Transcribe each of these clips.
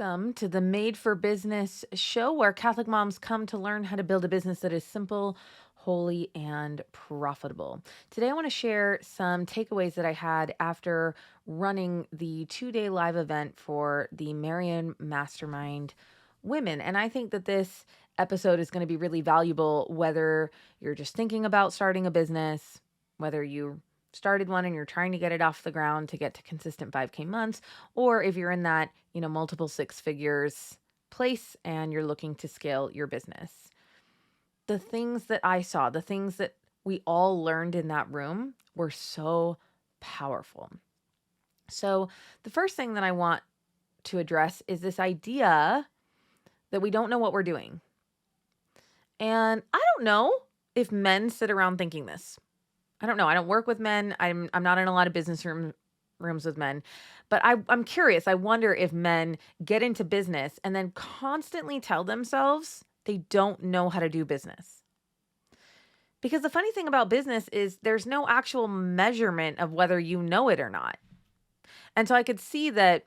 Welcome to the Made for Business show where Catholic moms come to learn how to build a business that is simple, holy, and profitable. Today, I want to share some takeaways that I had after running the 2-day live event for the Marian Mastermind women. And I think that this episode is going to be really valuable whether you're just thinking about starting a business, whether you started one and you're trying to get it off the ground to get to consistent 5K months, or if you're in that, multiple six figures place and you're looking to scale your business. The things that I saw, the things that we all learned in that room were so powerful. So the first thing that I want to address is this idea that we don't know what we're doing. And I don't know if men sit around thinking this. I don't know. I don't work with men. I'm not in a lot of business rooms with men, but I'm curious. I wonder if men get into business and then constantly tell themselves they don't know how to do business. Because the funny thing about business is there's no actual measurement of whether you know it or not. And so I could see that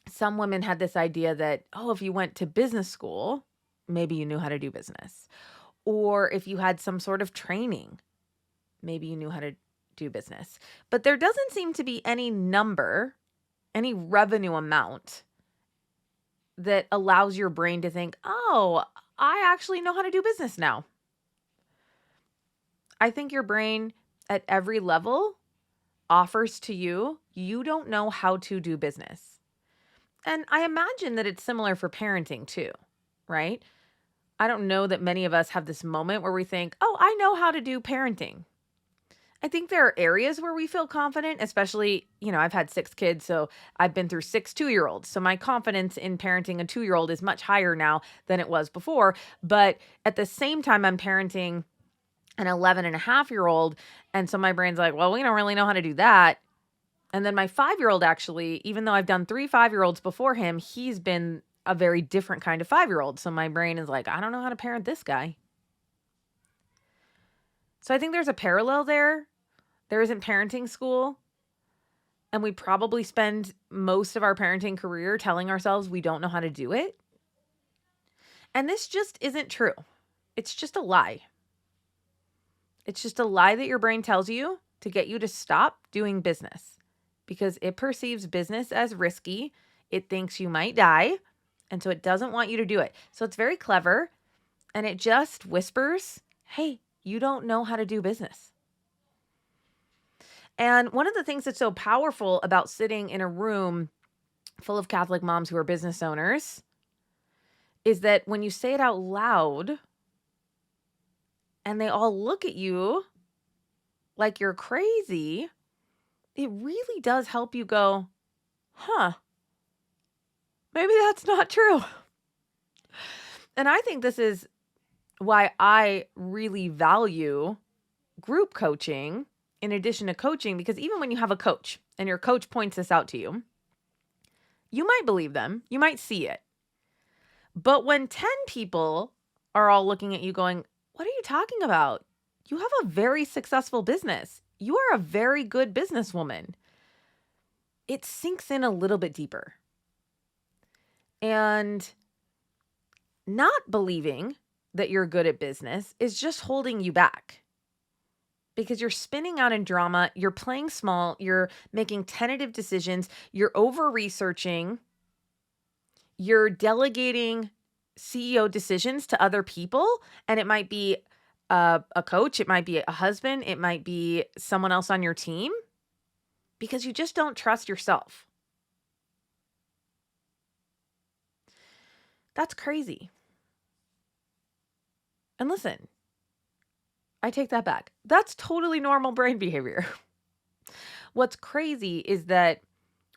some women had this idea that, oh, if you went to business school, maybe you knew how to do business. Or if you had some sort of training, maybe you knew how to do business. But there doesn't seem to be any number, any revenue amount that allows your brain to think, oh, I actually know how to do business now. I think your brain at every level offers to you, you don't know how to do business. And I imagine that it's similar for parenting too, right? I don't know that many of us have this moment where we think, oh, I know how to do parenting. I think there are areas where we feel confident, especially, I've had 6 kids, so I've been through 6 2-year-olds. So my confidence in parenting a 2-year-old is much higher now than it was before. But at the same time, I'm parenting an 11-and-a-half-year-old. And so my brain's like, well, we don't really know how to do that. And then my 5-year-old actually, even though I've done 3 5-year-olds before him, he's been a very different kind of 5-year-old. So my brain is like, I don't know how to parent this guy. So I think there's a parallel there. There isn't parenting school, and we probably spend most of our parenting career telling ourselves we don't know how to do it. And this just isn't true. It's just a lie. It's just a lie that your brain tells you to get you to stop doing business because it perceives business as risky. It thinks you might die, and so it doesn't want you to do it. So it's very clever, and it just whispers, hey, you don't know how to do business. And one of the things that's so powerful about sitting in a room full of Catholic moms who are business owners is that when you say it out loud and they all look at you like you're crazy, it really does help you go, huh, maybe that's not true. And I think this is why I really value group coaching in addition to coaching, because even when you have a coach and your coach points this out to you, you might believe them, you might see it. But when 10 people are all looking at you going, what are you talking about? You have a very successful business. You are a very good businesswoman. It sinks in a little bit deeper. And not believing that you're good at business is just holding you back. Because you're spinning out in drama, you're playing small, you're making tentative decisions, you're over-researching, you're delegating CEO decisions to other people, and it might be a coach, it might be a husband, it might be someone else on your team, because you just don't trust yourself. That's crazy. And listen, I take that back. That's totally normal brain behavior. What's crazy is that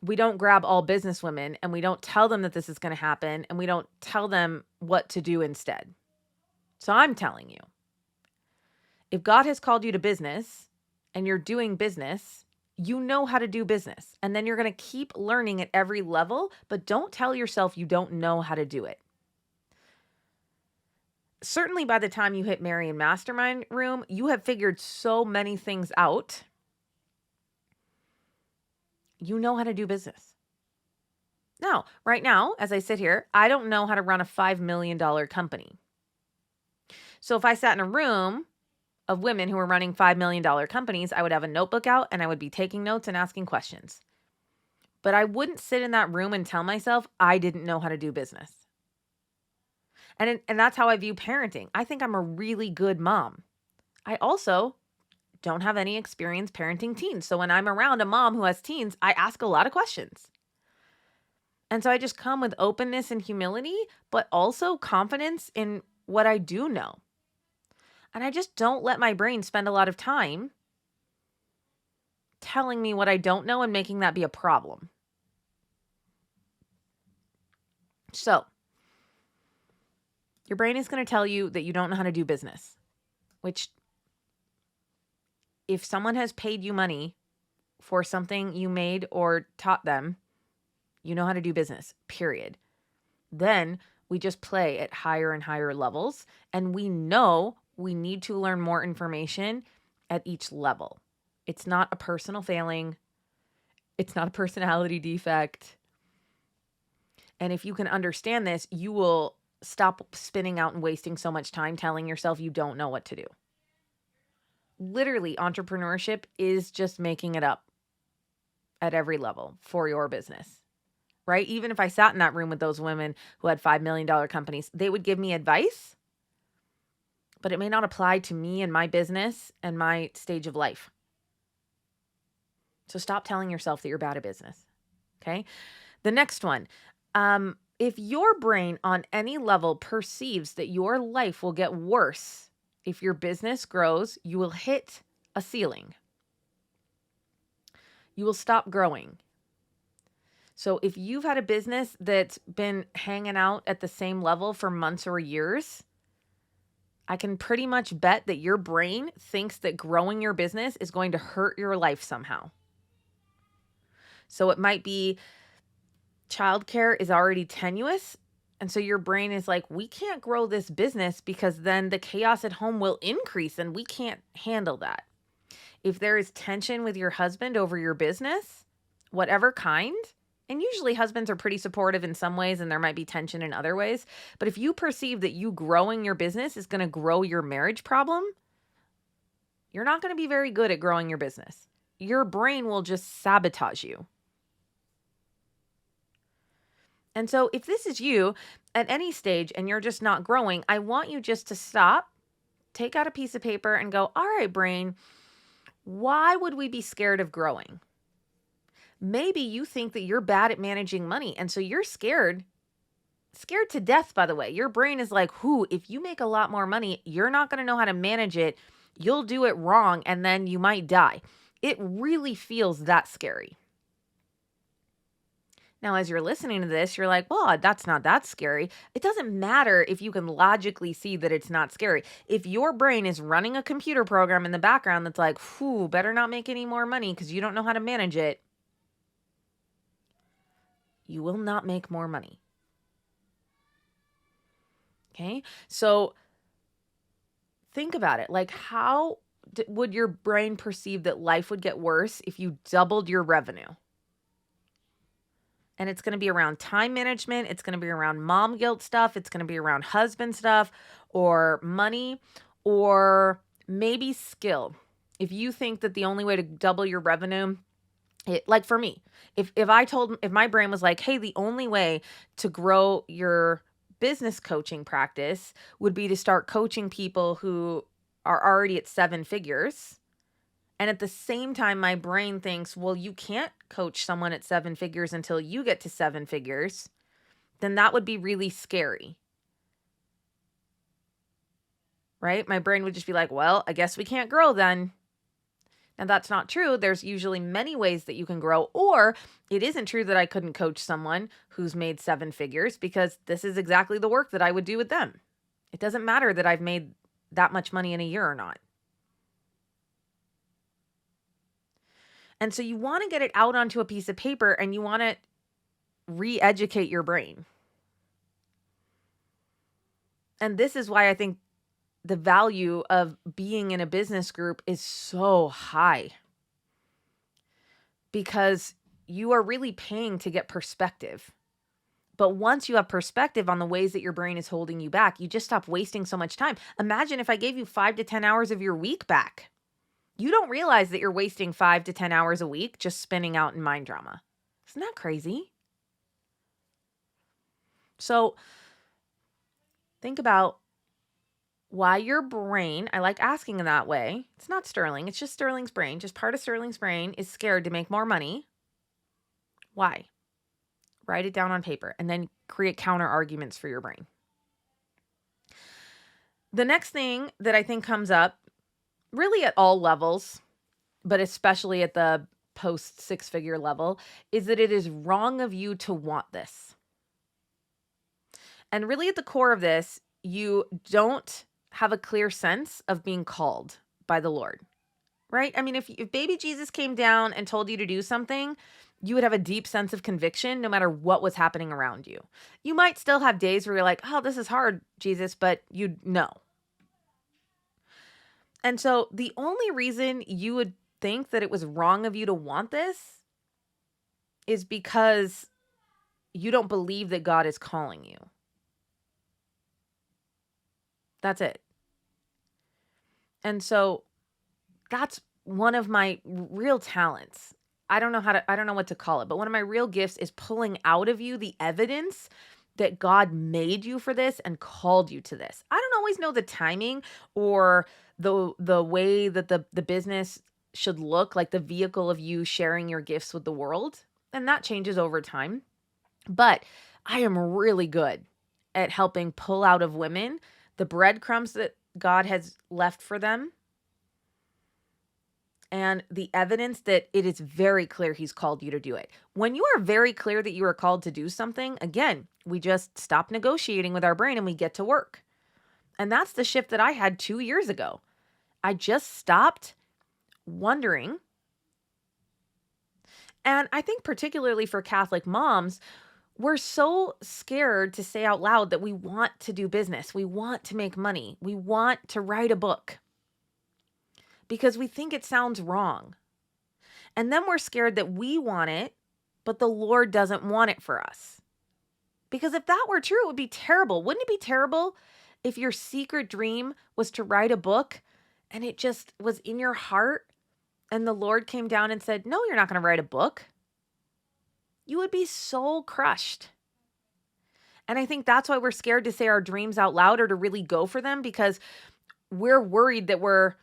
we don't grab all businesswomen and we don't tell them that this is going to happen and we don't tell them what to do instead. So I'm telling you, if God has called you to business and you're doing business, you know how to do business. And then you're going to keep learning at every level, but don't tell yourself you don't know how to do it. Certainly by the time you hit Marian Mastermind room, you have figured so many things out. You know how to do business. Now, right now, as I sit here, I don't know how to run a $5 million company. So if I sat in a room of women who were running $5 million companies, I would have a notebook out and I would be taking notes and asking questions. But I wouldn't sit in that room and tell myself I didn't know how to do business. And that's how I view parenting. I think I'm a really good mom. I also don't have any experience parenting teens. So when I'm around a mom who has teens, I ask a lot of questions. And so I just come with openness and humility, but also confidence in what I do know. And I just don't let my brain spend a lot of time telling me what I don't know and making that be a problem. So your brain is going to tell you that you don't know how to do business, which if someone has paid you money for something you made or taught them, you know how to do business, period. Then we just play at higher and higher levels, and we know we need to learn more information at each level. It's not a personal failing. It's not a personality defect. And if you can understand this, you will stop spinning out and wasting so much time telling yourself you don't know what to do. Literally, entrepreneurship is just making it up at every level for your business, right? Even if I sat in that room with those women who had $5 million companies, they would give me advice, but it may not apply to me and my business and my stage of life. So stop telling yourself that you're bad at business, okay? The next one, if your brain on any level perceives that your life will get worse if your business grows, you will hit a ceiling. You will stop growing. So if you've had a business that's been hanging out at the same level for months or years, I can pretty much bet that your brain thinks that growing your business is going to hurt your life somehow. So it might be childcare is already tenuous. And so your brain is like, we can't grow this business because then the chaos at home will increase and we can't handle that. If there is tension with your husband over your business, whatever kind, and usually husbands are pretty supportive in some ways and there might be tension in other ways. But if you perceive that you growing your business is going to grow your marriage problem, you're not going to be very good at growing your business. Your brain will just sabotage you. And so if this is you at any stage and you're just not growing, I want you just to stop, take out a piece of paper and go, all right, brain, why would we be scared of growing? Maybe you think that you're bad at managing money. And so you're scared to death, by the way. Your brain is like, if you make a lot more money, you're not going to know how to manage it. You'll do it wrong and then you might die. It really feels that scary. Now, as you're listening to this, you're like, well, that's not that scary. It doesn't matter if you can logically see that it's not scary. If your brain is running a computer program in the background that's like, better not make any more money because you don't know how to manage it, you will not make more money. Okay? So think about it. Like, how would your brain perceive that life would get worse if you doubled your revenue? And it's going to be around time management. It's going to be around mom guilt stuff. It's going to be around husband stuff or money or maybe skill. If you think that the only way to double your revenue, like for me, if my brain was like, hey, the only way to grow your business coaching practice would be to start coaching people who are already at 7 figures. And at the same time, my brain thinks, well, you can't coach someone at 7 figures until you get to 7 figures. Then that would be really scary. Right? My brain would just be like, well, I guess we can't grow then. Now, that's not true. There's usually many ways that you can grow. Or it isn't true that I couldn't coach someone who's made 7 figures because this is exactly the work that I would do with them. It doesn't matter that I've made that much money in a year or not. And so you want to get it out onto a piece of paper and you want to re-educate your brain. And this is why I think the value of being in a business group is so high. Because you are really paying to get perspective. But once you have perspective on the ways that your brain is holding you back, you just stop wasting so much time. Imagine if I gave you 5 to 10 hours of your week back. You don't realize that you're wasting 5 to 10 hours a week just spinning out in mind drama. Isn't that crazy? So think about why your brain, I like asking in that way. It's not Sterling, it's just Sterling's brain. Just part of Sterling's brain is scared to make more money. Why? Write it down on paper and then create counter arguments for your brain. The next thing that I think comes up really at all levels, but especially at the post 6-figure level, is that it is wrong of you to want this. And really at the core of this, you don't have a clear sense of being called by the Lord, right? I mean, if baby Jesus came down and told you to do something, you would have a deep sense of conviction no matter what was happening around you. You might still have days where you're like, oh, this is hard, Jesus, but you know. And so the only reason you would think that it was wrong of you to want this is because you don't believe that God is calling you. That's it. And so that's one of my real talents. I don't know what to call it, but one of my real gifts is pulling out of you the evidence that God made you for this and called you to this. I don't always know the timing or the way that the business should look, like the vehicle of you sharing your gifts with the world, and that changes over time. But I am really good at helping pull out of women the breadcrumbs that God has left for them and the evidence that it is very clear he's called you to do it. When you are very clear that you are called to do something, again, we just stop negotiating with our brain and we get to work. And that's the shift that I had 2 years ago. I just stopped wondering. And I think particularly for Catholic moms, we're so scared to say out loud that we want to do business. We want to make money. We want to write a book because we think it sounds wrong. And then we're scared that we want it, but the Lord doesn't want it for us. Because if that were true, it would be terrible. Wouldn't it be terrible if your secret dream was to write a book and it just was in your heart and the Lord came down and said, no, you're not going to write a book? You would be so crushed. And I think that's why we're scared to say our dreams out loud or to really go for them, because we're worried that we're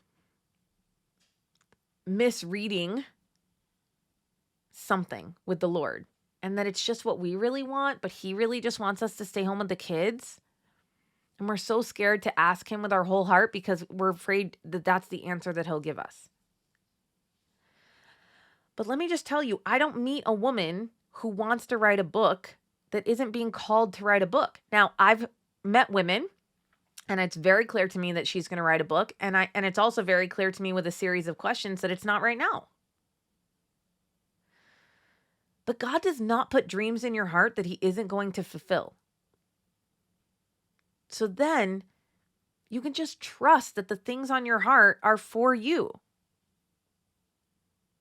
misreading something with the Lord and that it's just what we really want, but he really just wants us to stay home with the kids. And we're so scared to ask him with our whole heart because we're afraid that that's the answer that he'll give us. But let me just tell you, I don't meet a woman who wants to write a book that isn't being called to write a book. Now, I've met women, and it's very clear to me that she's going to write a book, and it's also very clear to me with a series of questions that it's not right now. But God does not put dreams in your heart that he isn't going to fulfill. So then you can just trust that the things on your heart are for you.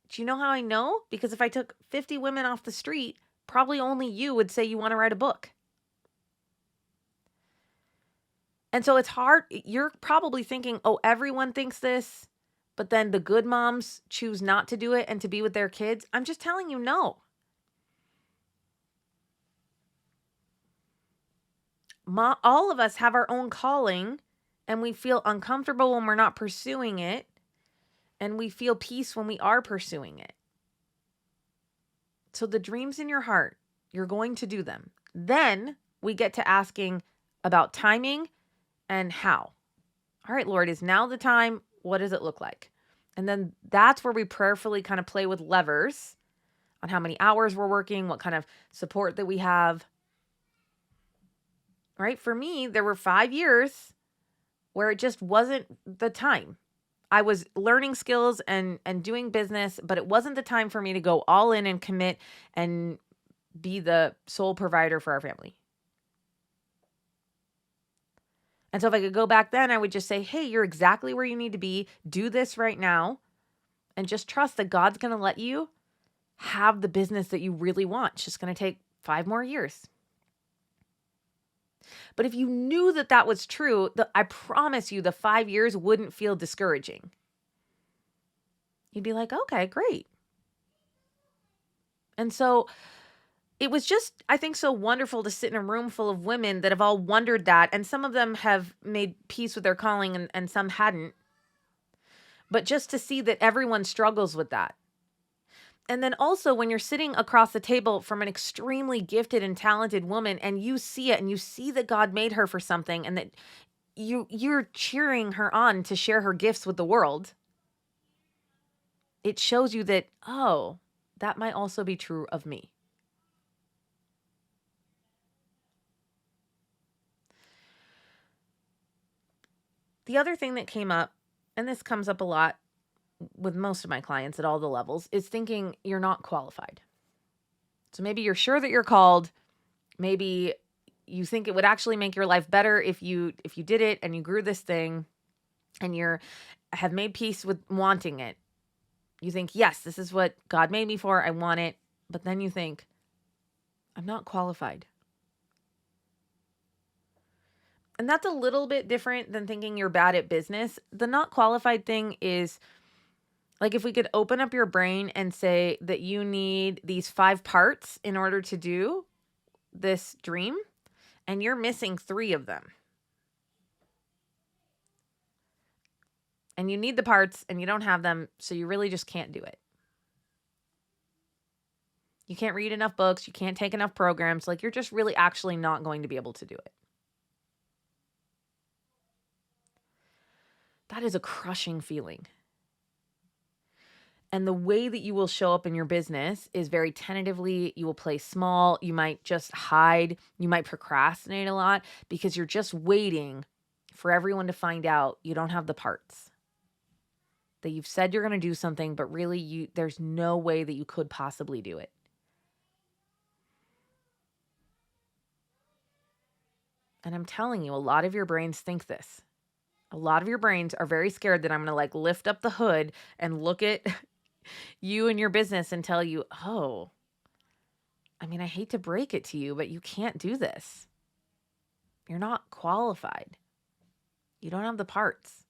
Do you know how I know? Because if I took 50 women off the street, probably only you would say you want to write a book. And so it's hard. You're probably thinking, oh, everyone thinks this, but then the good moms choose not to do it and to be with their kids. I'm just telling you, no. All of us have our own calling, and we feel uncomfortable when we're not pursuing it, and we feel peace when we are pursuing it. So the dreams in your heart, you're going to do them. Then we get to asking about timing and how. All right, Lord, is now the time? What does it look like? And then that's where we prayerfully kind of play with levers on how many hours we're working, what kind of support that we have. Right? For me, there were 5 years where it just wasn't the time. I was learning skills and doing business, but it wasn't the time for me to go all in and commit and be the sole provider for our family. And so if I could go back then, I would just say, hey, you're exactly where you need to be. Do this right now. And just trust that God's going to let you have the business that you really want. It's just going to take 5 more years. But if you knew that that was true, I promise you the 5 years wouldn't feel discouraging. You'd be like, okay, great. And so it was just, I think, so wonderful to sit in a room full of women that have all wondered that. And some of them have made peace with their calling and some hadn't. But just to see that everyone struggles with that. And then also when you're sitting across the table from an extremely gifted and talented woman and you see it and you see that God made her for something and that you're cheering her on to share her gifts with the world, it shows you that, oh, that might also be true of me. The other thing that came up, and this comes up a lot with most of my clients at all the levels, is thinking you're not qualified. So maybe you're sure that you're called. Maybe you think it would actually make your life better if you did it and you grew this thing and have made peace with wanting it. You think, yes, this is what God made me for. I want it. But then you think, I'm not qualified. And that's a little bit different than thinking you're bad at business. The not qualified thing is like if we could open up your brain and say that you need these 5 parts in order to do this dream, and you're missing 3 of them. And you need the parts and you don't have them, so you really just can't do it. You can't read enough books, you can't take enough programs, like you're just really actually not going to be able to do it. That is a crushing feeling. And the way that you will show up in your business is very tentatively. You will play small. You might just hide. You might procrastinate a lot because you're just waiting for everyone to find out you don't have the parts. That you've said you're going to do something, but really there's no way that you could possibly do it. And I'm telling you, a lot of your brains think this. A lot of your brains are very scared that I'm going to lift up the hood and look at you and your business and tell you, oh, I mean, I hate to break it to you, but you can't do this. You're not qualified. You don't have the parts.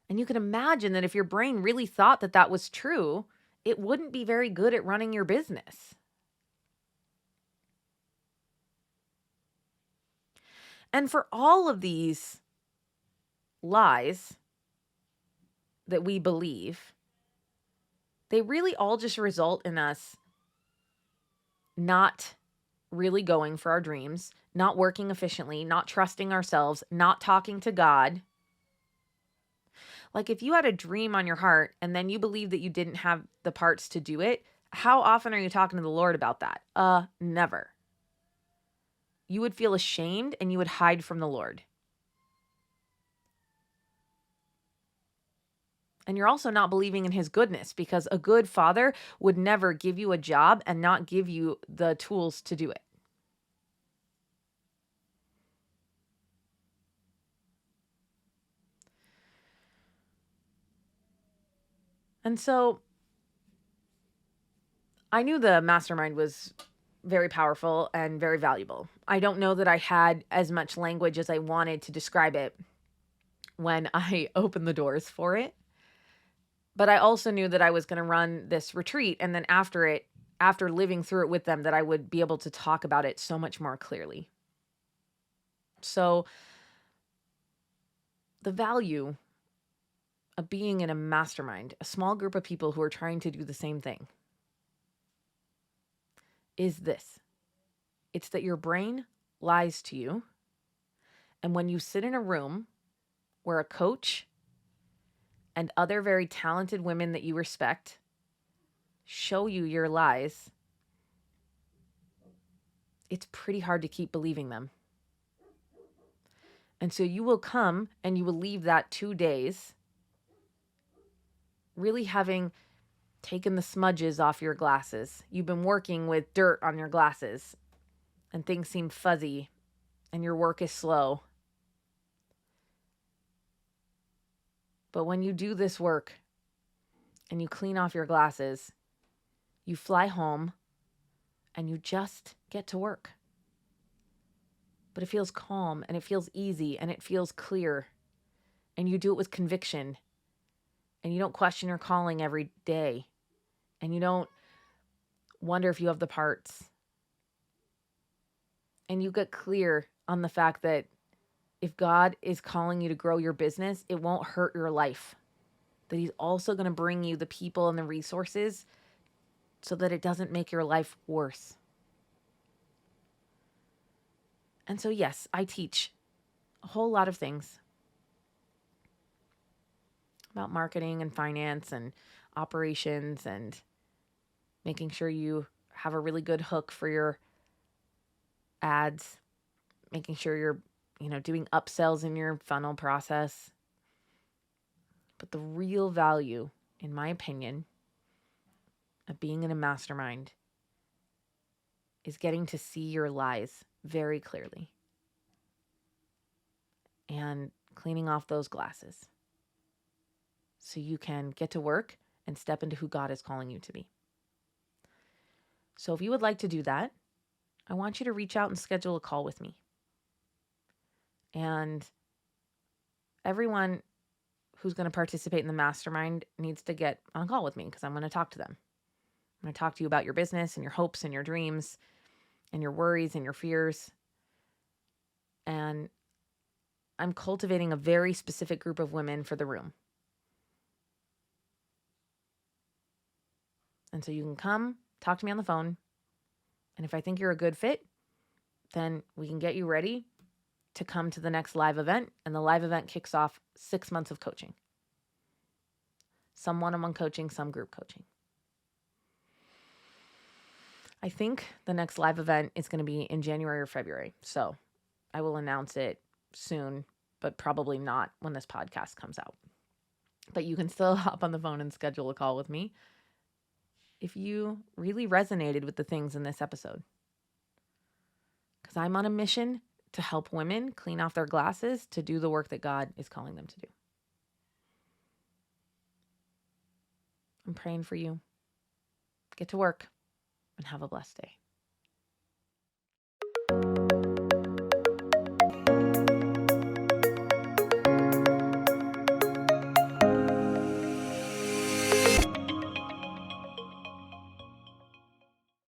And you can imagine that if your brain really thought that that was true, it wouldn't be very good at running your business. And for all of these lies that we believe, they really all just result in us not really going for our dreams, not working efficiently, not trusting ourselves, not talking to God. Like if you had a dream on your heart and then you believe that you didn't have the parts to do it, how often are you talking to the Lord about that? Never. You would feel ashamed and you would hide from the Lord. And you're also not believing in his goodness because a good father would never give you a job and not give you the tools to do it. And so I knew the mastermind was very powerful and very valuable. I don't know that I had as much language as I wanted to describe it when I opened the doors for it. But I also knew that I was going to run this retreat. And then after living through it with them, that I would be able to talk about it so much more clearly. So the value of being in a mastermind, a small group of people who are trying to do the same thing, is this. It's that your brain lies to you. And when you sit in a room where a coach and other very talented women that you respect show you your lies, it's pretty hard to keep believing them. And so you will come and you will leave that 2 days really having taken the smudges off your glasses. You've been working with dirt on your glasses and things seem fuzzy and your work is slow. But when you do this work and you clean off your glasses, you fly home and you just get to work. But it feels calm and it feels easy and it feels clear, and you do it with conviction, and you don't question your calling every day, and you don't wonder if you have the parts. And you get clear on the fact that if God is calling you to grow your business, it won't hurt your life. That He's also going to bring you the people and the resources so that it doesn't make your life worse. And so, yes, I teach a whole lot of things about marketing and finance and operations and making sure you have a really good hook for your ads, making sure you're, doing upsells in your funnel process. But the real value, in my opinion, of being in a mastermind is getting to see your lies very clearly and cleaning off those glasses so you can get to work and step into who God is calling you to be. So if you would like to do that, I want you to reach out and schedule a call with me. And everyone who's going to participate in the mastermind needs to get on a call with me because I'm going to talk to them. I'm going to talk to you about your business and your hopes and your dreams and your worries and your fears. And I'm cultivating a very specific group of women for the room. And so you can come, talk to me on the phone. And if I think you're a good fit, then we can get you ready to come to the next live event. And the live event kicks off 6 months of coaching. Some one-on-one coaching, some group coaching. I think the next live event is going to be in January or February. So I will announce it soon, but probably not when this podcast comes out. But you can still hop on the phone and schedule a call with me if you really resonated with the things in this episode. Because I'm on a mission to help women clean off their glasses to do the work that God is calling them to do. I'm praying for you. Get to work and have a blessed day.